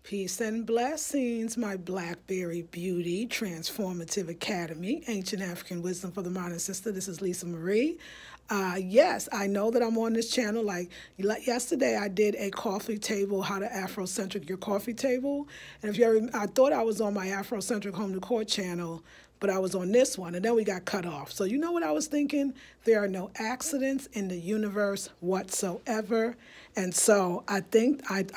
Peace and blessings, my Blackberry Beauty Transformative Academy, Ancient African Wisdom for the Modern Sister. This is Lisa Marie. Yes, I know that I'm on this channel. Like yesterday, I did a coffee table, how to Afrocentric your coffee table. And if you ever, I thought I was on my Afrocentric Home Decor channel, but I was on this one, and then we got cut off. So you know what I was thinking? There are no accidents in the universe whatsoever. And so I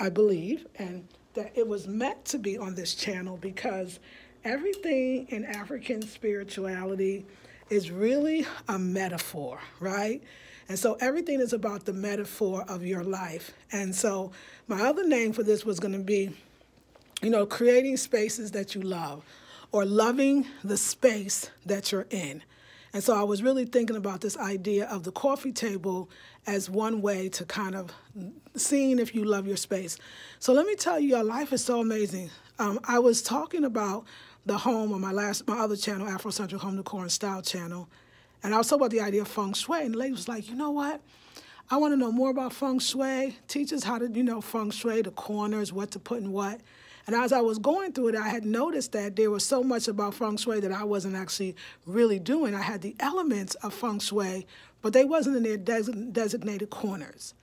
believe, and that it was meant to be on this channel because everything in African spirituality is really a metaphor, right? And so everything is about the metaphor of your life. And so my other name for this was going to be, creating spaces that you love, or loving the space that you're in. And so I was really thinking about this idea of the coffee table as one way to kind of seeing if you love your space. So let me tell you, your life is so amazing. I was talking about the home on my other channel, Afrocentric Home Decor and Style channel, and I was talking about the idea of feng shui, and the lady was like, you know what? I want to know more about feng shui. Teach us how to, feng shui, the corners, what to put in what. And as I was going through it, I had noticed that there was so much about feng shui that I wasn't actually really doing. I had the elements of feng shui, but they wasn't in their designated corners.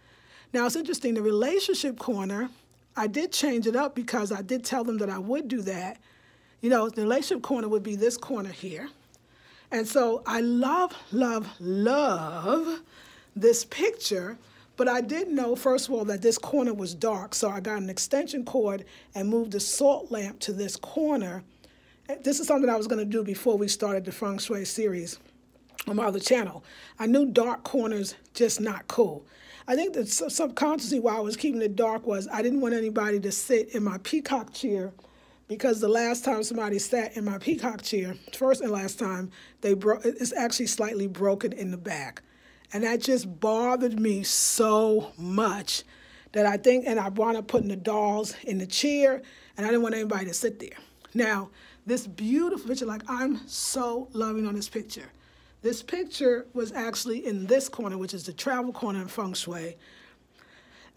Now, it's interesting, the relationship corner, I did change it up because I did tell them that I would do that. The relationship corner would be this corner here. And so I love, love, love this picture. But I did know, first of all, that this corner was dark, so I got an extension cord and moved the salt lamp to this corner. This is something I was going to do before we started the Feng Shui series on my other channel. I knew dark corners just not cool. I think that subconsciously why I was keeping it dark was I didn't want anybody to sit in my peacock chair, because the last time somebody sat in my peacock chair, first and last time, it's actually slightly broken in the back. And that just bothered me so much that I wound up putting the dolls in the chair, and I didn't want anybody to sit there. Now, this beautiful picture, like I'm so loving on this picture. This picture was actually in this corner, which is the travel corner in Feng Shui.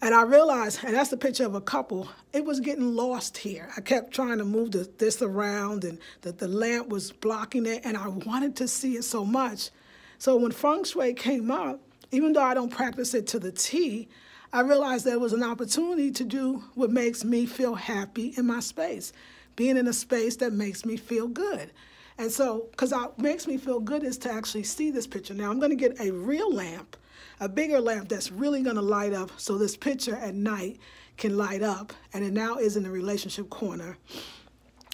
And I realized, and that's the picture of a couple, it was getting lost here. I kept trying to move this around, and the lamp was blocking it, and I wanted to see it so much. So when Feng Shui came up, even though I don't practice it to the T, I realized there was an opportunity to do what makes me feel happy in my space, being in a space that makes me feel good. And so, because what makes me feel good is to actually see this picture. Now, I'm going to get a real lamp, a bigger lamp that's really going to light up so this picture at night can light up, and it now is in the relationship corner.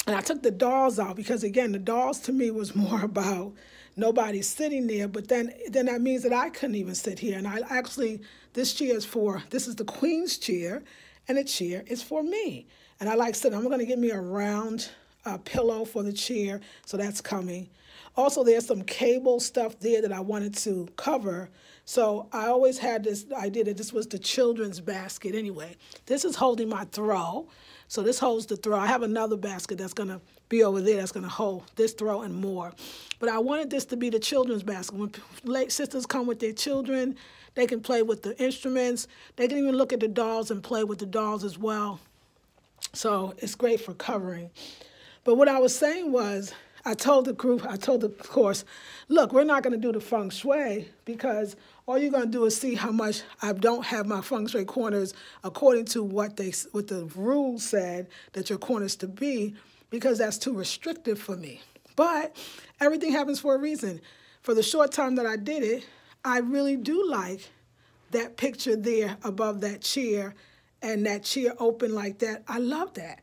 And I took the dolls out because, again, the dolls to me was more about nobody sitting there, but then that means that I couldn't even sit here. And this chair is this is the queen's chair, and the chair is for me. And I like sitting. I'm going to get me a round pillow for the chair, so that's coming. Also, there's some cable stuff there that I wanted to cover. So I always had this idea that this was the children's basket anyway. This is holding my throw. So this holds the throw. I have another basket that's going to be over there that's going to hold this throw and more. But I wanted this to be the children's basket. When sisters come with their children, they can play with the instruments. They can even look at the dolls and play with the dolls as well. So it's great for covering. But what I was saying was, I told the course, look, we're not going to do the feng shui because all you're going to do is see how much I don't have my feng shui corners according to what the rules said that your corners to be, because that's too restrictive for me. But everything happens for a reason. For the short time that I did it, I really do like that picture there above that chair and that chair open like that. I love that.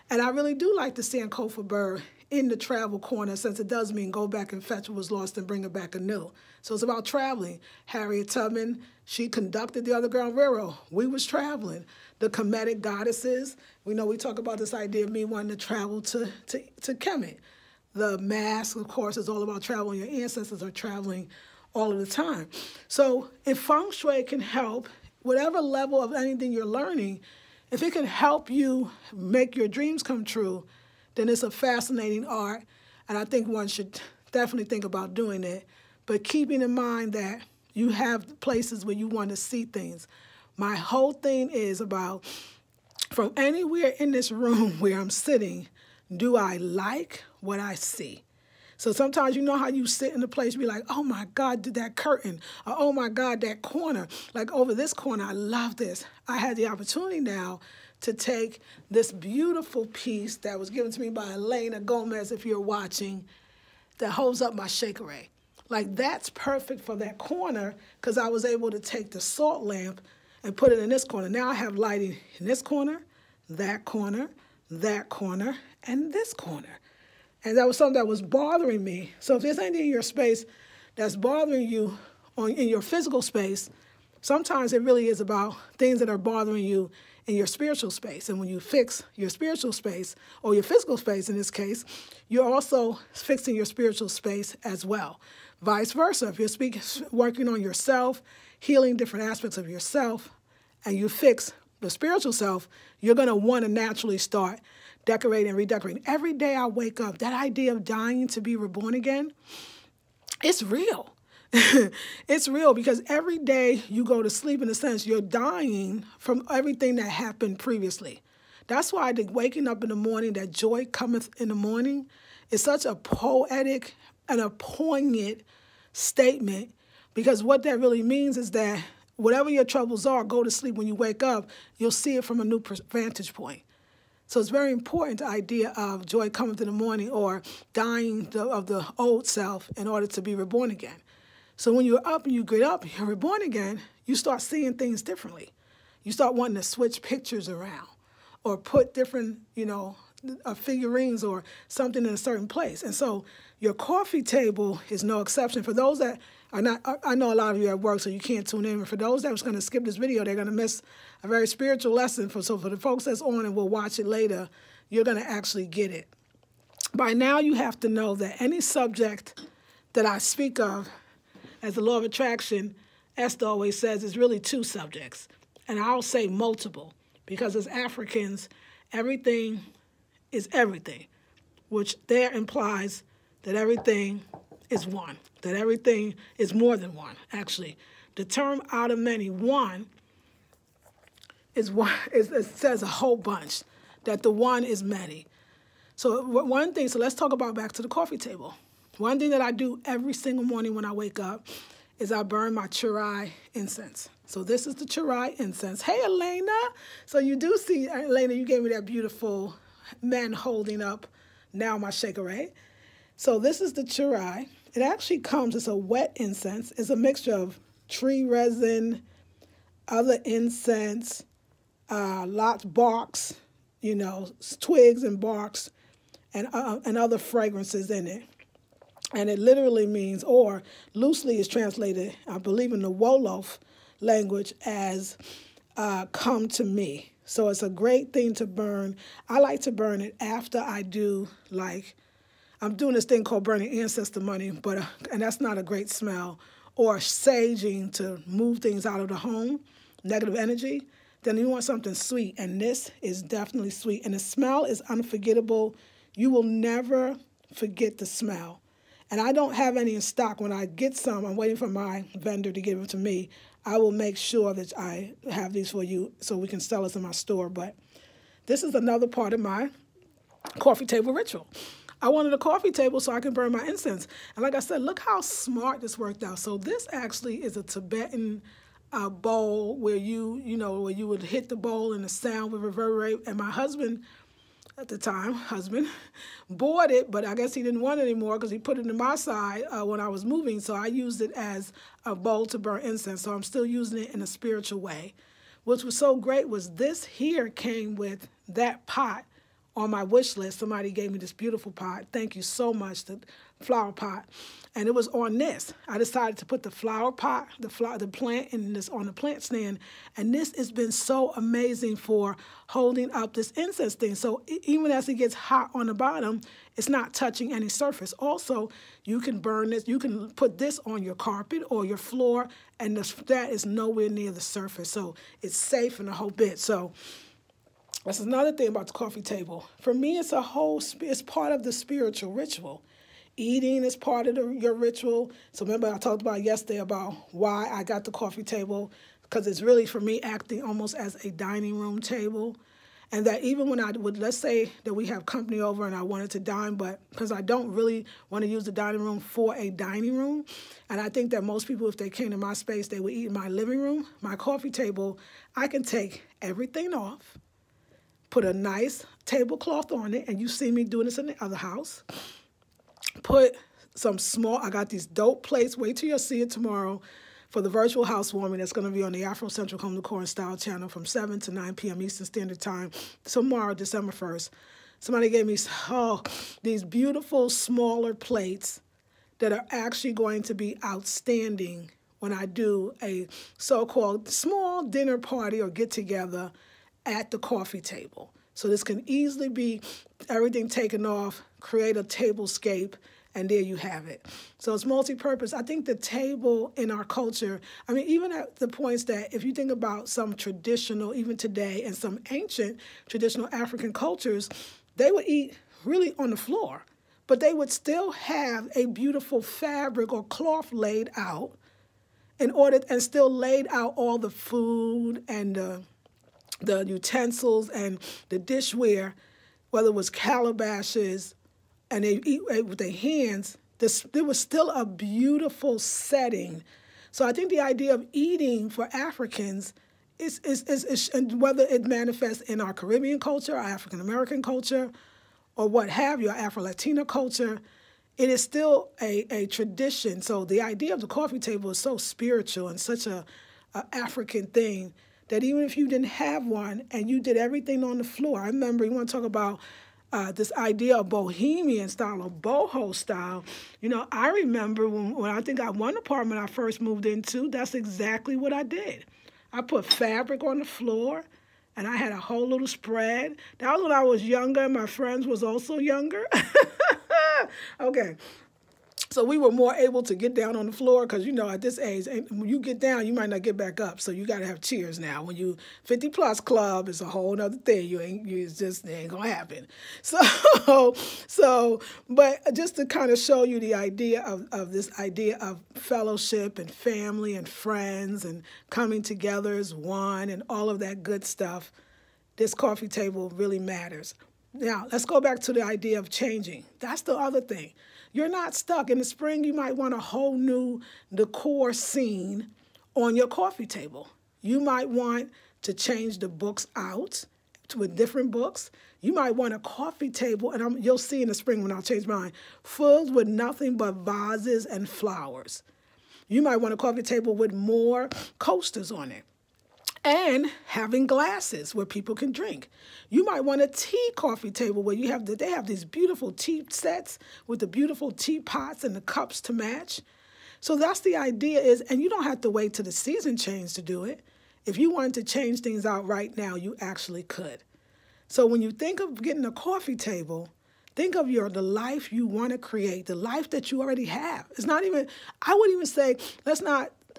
And I really do like the Sankofa bird in the travel corner, since it does mean go back and fetch what was lost and bring it back anew. So it's about traveling. Harriet Tubman, she conducted the Underground Railroad. We was traveling. The Kemetic goddesses, we talk about this idea of me wanting to travel to Kemet. The mask, of course, is all about traveling. Your ancestors are traveling all of the time. So if feng shui can help, whatever level of anything you're learning, if it can help you make your dreams come true, then it's a fascinating art, and I think one should definitely think about doing it, but keeping in mind that you have places where you want to see things. My whole thing is about from anywhere in this room where I'm sitting, do I like what I see? So sometimes you know how you sit in a place, be like, oh my God, did that curtain, or oh my God, that corner, like over this corner, I love this. I had the opportunity now to take this beautiful piece that was given to me by Elena Gomez, if you're watching, that holds up my shakeray. Like that's perfect for that corner because I was able to take the salt lamp and put it in this corner. Now I have lighting in this corner, that corner, that corner, and this corner. And that was something that was bothering me. So if there's anything in your space that's bothering you in your physical space, sometimes it really is about things that are bothering you in your spiritual space. And when you fix your spiritual space, or your physical space in this case, you're also fixing your spiritual space as well. Vice versa. If you're working on yourself, healing different aspects of yourself, and you fix the spiritual self, you're going to want to naturally start decorating and redecorating. Every day I wake up, that idea of dying to be reborn again, it's real. It's real because every day you go to sleep, in a sense, you're dying from everything that happened previously. That's why the waking up in the morning, that joy cometh in the morning, is such a poetic and a poignant statement, because what that really means is that whatever your troubles are, go to sleep. When you wake up, you'll see it from a new vantage point. So it's very important, the idea of joy cometh in the morning, or dying of the old self in order to be reborn again. So when you're up and you get up, you're reborn again, you start seeing things differently. You start wanting to switch pictures around or put different, figurines or something in a certain place. And so your coffee table is no exception. For those that are not, I know a lot of you at work, so you can't tune in. But for those that was going to skip this video, they're going to miss a very spiritual lesson. So for the folks that's on and will watch it later, you're going to actually get it. By now, you have to know that any subject that I speak of, as the law of attraction, Esther always says, is really two subjects. And I'll say multiple, because as Africans, everything is everything, which there implies that everything is one, that everything is more than one, actually. The term out of many, one, is one. It says a whole bunch, that the one is many. So one thing, so let's talk about back to the coffee table. One thing that I do every single morning when I wake up is I burn my Chirai incense. So this is the Chirai incense. Hey, Elena. So you do see, Elena, you gave me that beautiful man holding up now my shakeray. So this is the Chirai. It actually comes, it's a wet incense. It's a mixture of tree resin, other incense, lots barks, twigs and barks, and other fragrances in it. And it literally means, or loosely is translated, I believe in the Wolof language, as come to me. So it's a great thing to burn. I like to burn it after I do, I'm doing this thing called burning ancestor money, and that's not a great smell, or saging to move things out of the home, negative energy. Then you want something sweet, and this is definitely sweet. And the smell is unforgettable. You will never forget the smell. And I don't have any in stock. When I get some, I'm waiting for my vendor to give them to me. I will make sure that I have these for you so we can sell this in my store. But this is another part of my coffee table ritual. I wanted a coffee table so I can burn my incense. And like I said, look how smart this worked out. So this actually is a Tibetan bowl where where you would hit the bowl and the sound would reverberate. And my husband, at the time, bought it, but I guess he didn't want it anymore because he put it in my side when I was moving. So I used it as a bowl to burn incense. So I'm still using it in a spiritual way. What was so great was this here came with that pot on my wish list. Somebody gave me this beautiful pot. Thank you so much, the flower pot. And it was on this. I decided to put the flower pot, the plant in this on the plant stand. And this has been so amazing for holding up this incense thing. So even as it gets hot on the bottom, it's not touching any surface. Also, you can burn this. You can put this on your carpet or your floor, and that is nowhere near the surface. So it's safe and a whole bit. So that's another thing about the coffee table. For me, it's part of the spiritual ritual. Eating is part of your ritual. So remember I talked about yesterday about why I got the coffee table, because it's really, for me, acting almost as a dining room table. And that even when I would, let's say that we have company over and I wanted to dine, but because I don't really want to use the dining room for a dining room, and I think that most people, if they came to my space, they would eat in my living room, my coffee table, I can take everything off, put a nice tablecloth on it, and you see me doing this in the other house, put some small, I got these dope plates, wait till you'll see it tomorrow, for the virtual housewarming that's going to be on the Afrocentric Home Decor and Style channel from 7 to 9 p.m. Eastern Standard Time tomorrow, December 1st. Somebody gave me these beautiful smaller plates that are actually going to be outstanding when I do a so-called small dinner party or get-together at the coffee table. So this can easily be everything taken off, create a tablescape, and there you have it. So it's multi-purpose. I think the table in our culture, I mean, even at the points that if you think about some traditional, even today, and some ancient traditional African cultures, they would eat really on the floor, but they would still have a beautiful fabric or cloth laid out in order, and still laid out all the food and the utensils and the dishware, whether it was calabashes, and they eat with their hands, there was still a beautiful setting. So I think the idea of eating for Africans is and whether it manifests in our Caribbean culture, our African-American culture, or what have you, our Afro-Latina culture, it is still a tradition. So the idea of the coffee table is so spiritual and such a African thing that even if you didn't have one and you did everything on the floor, I remember, you want to talk about this idea of bohemian style or boho style. You know, I remember when I think one apartment I first moved into, that's exactly what I did. I put fabric on the floor, and I had a whole little spread. That was when I was younger. My friends was also younger. Okay. So we were more able to get down on the floor because, you know, at this age, when you get down, you might not get back up. So you got to have cheers now. When you 50-plus club, it's a whole other thing. It ain't going to happen. But just to kind of show you the idea of this idea of fellowship and family and friends and coming together as one and all of that good stuff, this coffee table really matters. Now, let's go back to the idea of changing. That's the other thing. You're not stuck. In the spring, you might want a whole new decor scene on your coffee table. You might want to change the books out with different books. You might want a coffee table, and you'll see in the spring when I'll change mine, filled with nothing but vases and flowers. You might want a coffee table with more coasters on it, and having glasses where people can drink. You might want a tea coffee table where they have these beautiful tea sets with the beautiful teapots and the cups to match. So that's the idea is, and you don't have to wait till the season change to do it. If you wanted to change things out right now, you actually could. So when you think of getting a coffee table, think of the life you want to create, the life that you already have. It's not even, I would even say,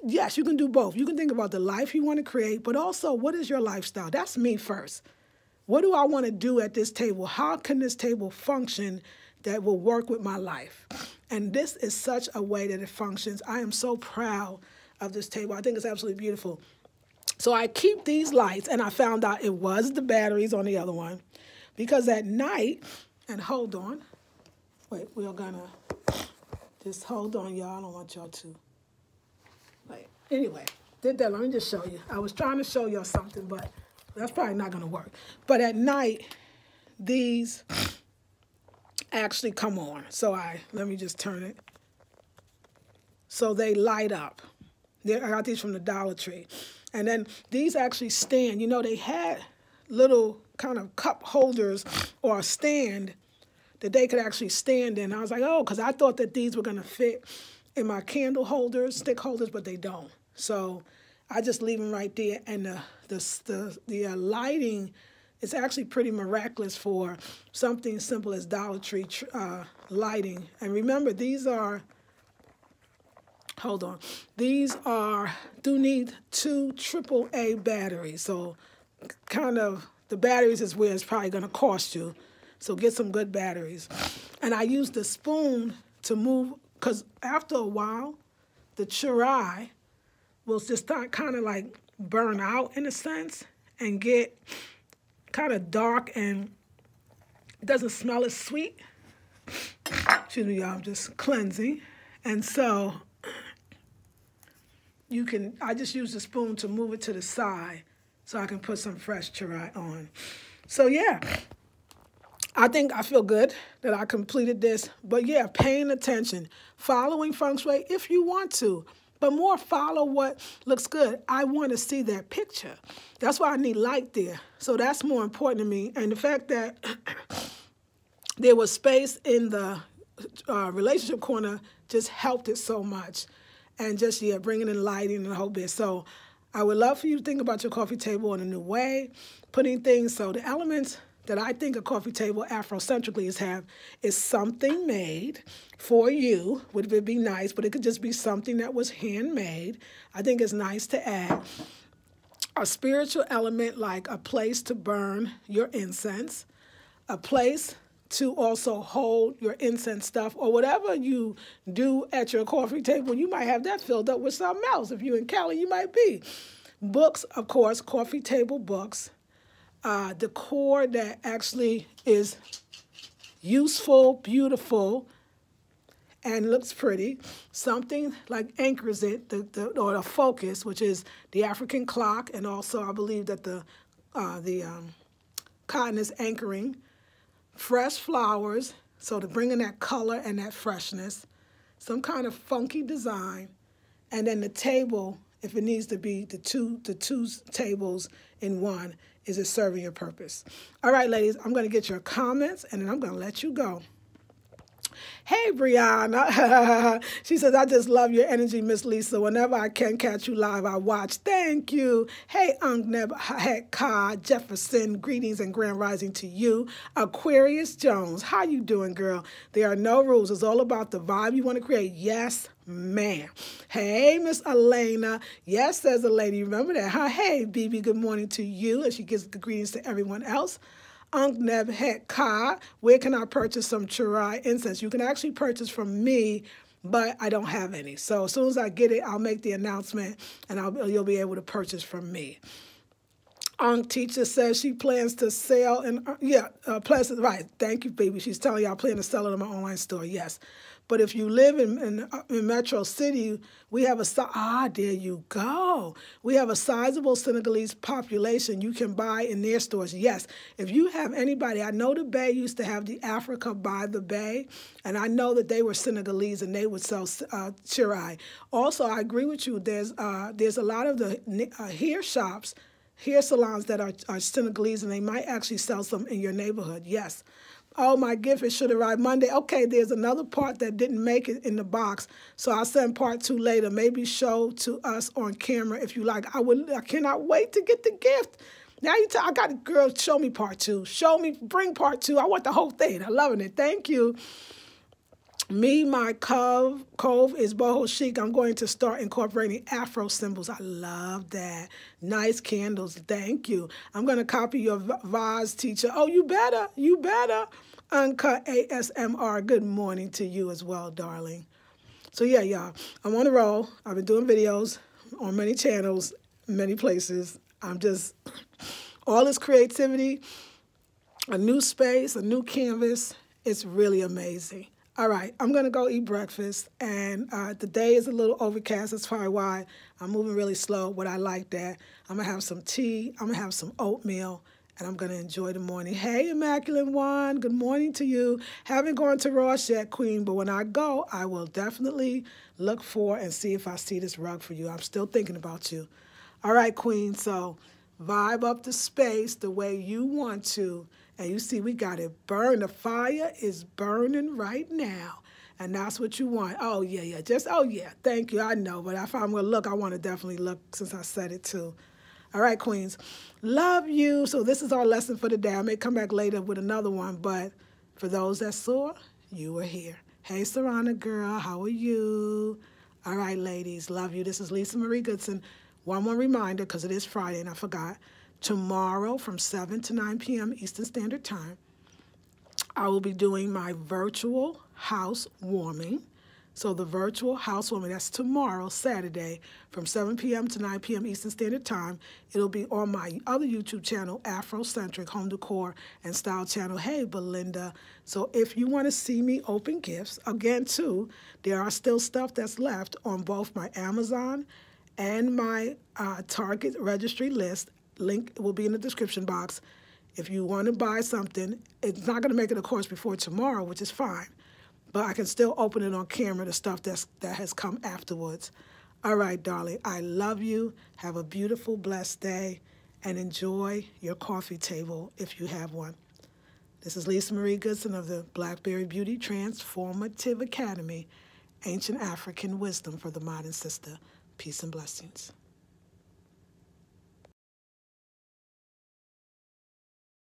yes, you can do both. You can think about the life you want to create, but also what is your lifestyle? That's me first. What do I want to do at this table? How can this table function that will work with my life? And this is such a way that it functions. I am so proud of this table. I think it's absolutely beautiful. So I keep these lights, and I found out it was the batteries on the other one, because at night, and hold on. Wait, we're going to just hold on, y'all. I don't want y'all to. Wait. Anyway, let me just show you. I was trying to show y'all something, but that's probably not going to work. But at night, these actually come on. So let me just turn it. So they light up. I got these from the Dollar Tree. And then these actually stand. You know, they had little kind of cup holders or a stand that they could actually stand in. I was like, oh, because I thought that these were going to fit in my candle holders, stick holders, but they don't. So I just leave them right there. And the lighting is actually pretty miraculous for something simple as Dollar Tree lighting. And remember, these do need 2 AAA batteries. So kind of the batteries is where it's probably going to cost you. So get some good batteries. And I use the spoon to move, because after a while, the churai will just start kind of like burn out in a sense and get kind of dark and it doesn't smell as sweet. Excuse me, y'all, I'm just cleansing. And so I just use the spoon to move it to the side so I can put some fresh chai on. So yeah, I think I feel good that I completed this. But yeah, paying attention, following feng shui if you want to, but more follow what looks good. I want to see that picture. That's why I need light there. So that's more important to me. And the fact that there was space in the relationship corner just helped it so much. And just, yeah, bringing in lighting and the whole bit. So I would love for you to think about your coffee table in a new way, putting things, so the elements that I think a coffee table Afrocentrically is something made for you. Would it be nice, but it could just be something that was handmade. I think it's nice to add a spiritual element like a place to burn your incense, a place to also hold your incense stuff or whatever you do at your coffee table. You might have that filled up with something else. If you're in Cali, you might be. Books, of course, coffee table books. Decor that actually is useful, beautiful, and looks pretty. Something like anchors it, or the focus, which is the African clock, and also I believe that the cotton is anchoring. Fresh flowers, so to bring in that color and that freshness, some kind of funky design, and then the table, if it needs to be the two tables in one, is it serving your purpose? All right, ladies, I'm going to get your comments, and then I'm going to let you go. Hey, Brianna. She says, I just love your energy, Miss Lisa. Whenever I can catch you live, I watch. Thank you. Hey, Neb Ka Jefferson. Greetings and grand rising to you. Aquarius Jones. How you doing, girl? There are no rules. It's all about the vibe you want to create. Yes, ma'am. Hey, Miss Elena. Yes, says a lady. Remember that, huh? Hey, BB, good morning to you. And she gives the greetings to everyone else. Neb Ka, where can I purchase some chai incense? You can actually purchase from me, but I don't have any. So as soon as I get it, I'll make the announcement, and you'll be able to purchase from me. Teacher says she plans to sell, and right. Thank you, baby. She's telling you I plan to sell it in my online store. Yes. But if you live in Metro City, we have there you go. We have a sizable Senegalese population you can buy in their stores. Yes, if you have anybody, I know the Bay used to have the Africa by the Bay, and I know that they were Senegalese and they would sell chai. Also, I agree with you. There's a lot of the hair salons that are Senegalese, and they might actually sell some in your neighborhood. Yes. Oh, my gift, it should arrive Monday. Okay, there's another part that didn't make it in the box, so I'll send part 2 later. Maybe show to us on camera if you like. I cannot wait to get the gift. Now I got it, girl, show me part 2. Bring part 2. I want the whole thing. I'm loving it. Thank you. My cove is boho chic. I'm going to start incorporating Afro symbols. I love that. Nice candles. Thank you. I'm going to copy your vase, teacher. Oh, you better. You better. Uncut ASMR. Good morning to you as well, darling. So, yeah, y'all. I'm on the roll. I've been doing videos on many channels, many places. I'm just, all this creativity, a new space, a new canvas. It's really amazing. All right, I'm going to go eat breakfast, and the day is a little overcast. That's probably why I'm moving really slow, but I like that. I'm going to have some tea. I'm going to have some oatmeal, and I'm going to enjoy the morning. Hey, Immaculate One, good morning to you. Haven't gone to Ross yet, Queen, but when I go, I will definitely look for and see if I see this rug for you. I'm still thinking about you. All right, Queen, so vibe up the space the way you want to. And you see, we got it burn. The fire is burning right now. And that's what you want. Oh, yeah. Thank you. I know. But if I'm going to look, I want to definitely look since I said it too. All right, Queens. Love you. So this is our lesson for the day. I may come back later with another one. But for those that saw, you were here. Hey, Sarana girl. How are you? All right, ladies. Love you. This is Lisa Marie Goodson. One more reminder, because it is Friday and I forgot. Tomorrow from 7 to 9 p.m. Eastern Standard Time, I will be doing my virtual house warming. So the virtual housewarming, that's tomorrow, Saturday, from 7 p.m. to 9 p.m. Eastern Standard Time. It'll be on my other YouTube channel, Afrocentric Home Decor and Style Channel. Hey, Belinda. So if you want to see me open gifts, again, too, there are still stuff that's left on both my Amazon and my Target registry list. Link will be in the description box. If you want to buy something, it's not going to make it, of course, before tomorrow, which is fine. But I can still open it on camera, the stuff that has come afterwards. All right, darling, I love you. Have a beautiful, blessed day, and enjoy your coffee table if you have one. This is Lisa Marie Goodson of the Blackberry Beauty Transformative Academy, Ancient African Wisdom for the Modern Sister. Peace and blessings.